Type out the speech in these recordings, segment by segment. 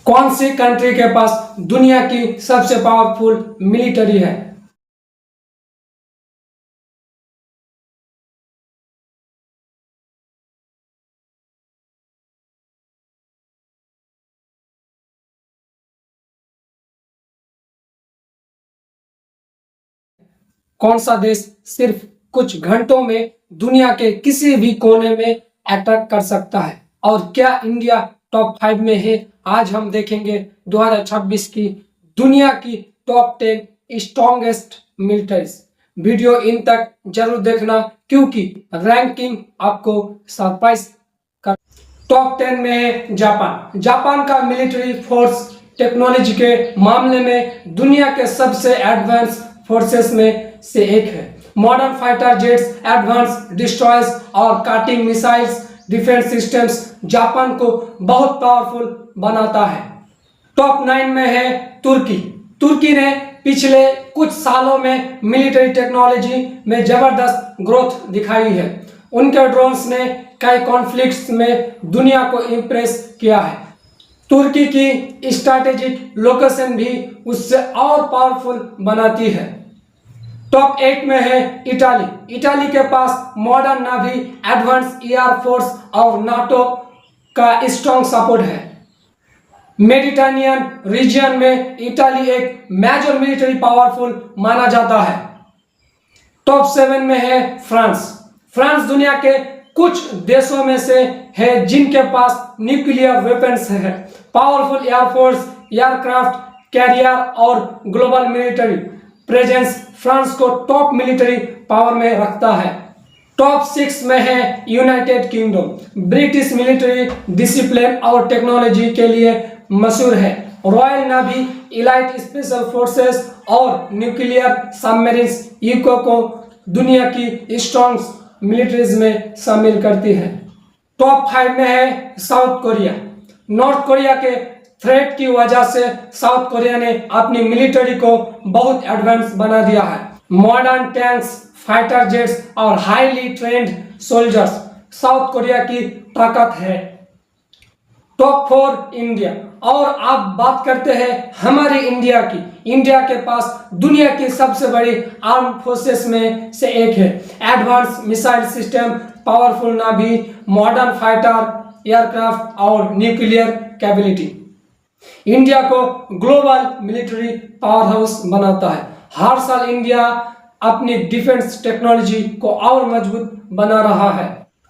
कौन सी कंट्री के पास दुनिया की सबसे पावरफुल मिलिट्री है? कौन सा देश सिर्फ कुछ घंटों में दुनिया के किसी भी कोने में अटैक कर सकता है? और क्या इंडिया टॉप 5 में है? आज हम देखेंगे 2026 की दुनिया की टॉप 10 स्ट्रॉन्गेस्ट मिलिट्रीज। वीडियो इन तक जरूर देखना क्योंकि रैंकिंग आपको सरप्राइज कर। टॉप 10 में है जापान। जापान का मिलिट्री फोर्स टेक्नोलॉजी के मामले में दुनिया के सबसे एडवांस फोर्सेस में से एक है। Modern fighter jets, advance destroyers और cutting missiles defence systems Japan को बहुत पावरफुल बनाता है। टॉप 9 में है तुर्की। तुर्की ने पिछले कुछ सालों में मिलिट्री टेक्नोलॉजी में जबरदस्त ग्रोथ दिखाई है। उनके ड्रोन्स ने कई कॉन्फ्लिक्ट्स में दुनिया को इम्प्रेस किया है। तुर्की की स्ट्रैटेजिक लोकेशन भी उससे और पावरफुल बनाती है। टॉप 8 में है इटाली। इटाली के पास मॉडर्न नावी, एडवांस एयर फोर्स और नाटो का स्ट्रॉन्ग सपोर्ट है। मेडिटेरेनियन रीजन में इटाली एक मेजर मिलिट्री पावरफुल माना जाता है। टॉप 7 में है फ्रांस। फ्रांस दुनिया के कुछ देशों में से है जिनके पास न्यूक्लियर वेपन्स है, पावरफुल एयरफोर्स, एयरक्राफ्ट कैरियर और ग्लोबल मिलिट्री प्रेजेंस फ्रांस को टॉप मिलिट्री पावर में रखता है। टॉप 6 में है United kingdom. British military discipline और टेक्नोलॉजी के लिए मशहूर है। Royal navy, elite special forces और न्यूक्लियर सबमरीन्स यूको को दुनिया की स्ट्रॉन्ग मिलिट्रीज में शामिल करती है। टॉप 5 में है साउथ कोरिया। नॉर्थ कोरिया के थ्रेट की वजह से साउथ कोरिया ने अपनी मिलिट्री को बहुत एडवांस बना दिया है। मॉडर्न टैंक्स, फाइटर जेट्स और highly trend soldiers south Korea की ताकत है। Top 4 India. और आप बात करते हैं हमारी इंडिया की। इंडिया के पास दुनिया की सबसे बड़ी आर्म फोर्सेस में से एक है। एडवांस मिसाइल सिस्टम, पावरफुल नावी, मॉडर्न फाइटर एयरक्राफ्ट और न्यूक्लियर कैपेबिलिटी इंडिया को ग्लोबल मिलिट्री पावर हाउस बनाता है। हर साल इंडिया अपनी डिफेंस टेक्नोलॉजी को और मजबूत बना रहा है।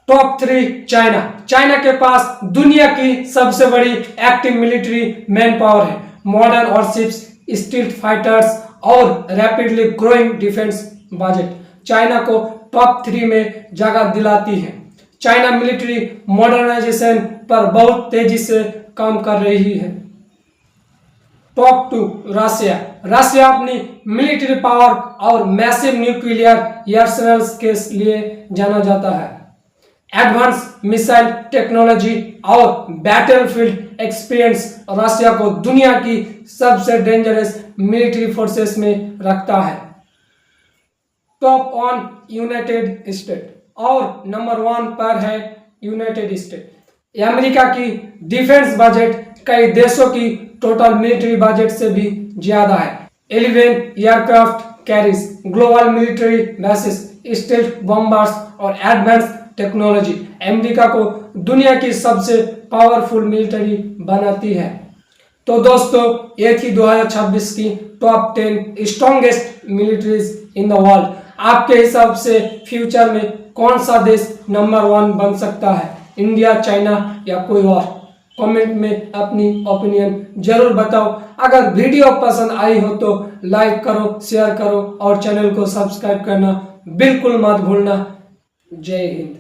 Top 3 China. चाइना के पास दुनिया की सबसे बड़ी एक्टिव मिलिट्री मैन पावर है। मॉडर्न वॉरशिप्स, स्टील्थ फाइटर्स और rapidly growing defence budget China को टॉप 3 में जगह दिलाती है। चाइना मिलिट्री मॉडर्नाइजेशन पर बहुत तेजी से काम कर रही है। Top 2 Russia. रशिया अपनी मिलिट्री पावर और मैसिव न्यूक्लियर आर्सेनल्स के लिए जाना जाता है। एडवांस मिसाइल टेक्नोलॉजी और बैटलफील्ड एक्सपीरियंस रशिया को दुनिया की सबसे डेंजरस मिलिट्री फोर्सेस में रखता है। Top 1 United state. और नंबर 1 पर है यूनाइटेड स्टेट। अमेरिका की डिफेंस बजट कई देशों की टोटल मिलिट्री बजट से भी ज्यादा है। 11 aircraft carries, global military bases, stealth bombers और एडवांस टेक्नोलॉजी अमेरिका को दुनिया की सबसे पावरफुल मिलिट्री बनाती है। तो दोस्तों, ये थी 2026 की top 10 strongest militaries in the world. आपके हिसाब से फ्यूचर में कौन सा देश नंबर 1 बन सकता है? इंडिया, चाइना या कोई और? कमेंट में अपनी ओपिनियन जरूर बताओ। अगर वीडियो पसंद आई हो तो लाइक करो, शेयर करो और चैनल को सब्सक्राइब करना बिल्कुल मत भूलना। जय हिंद।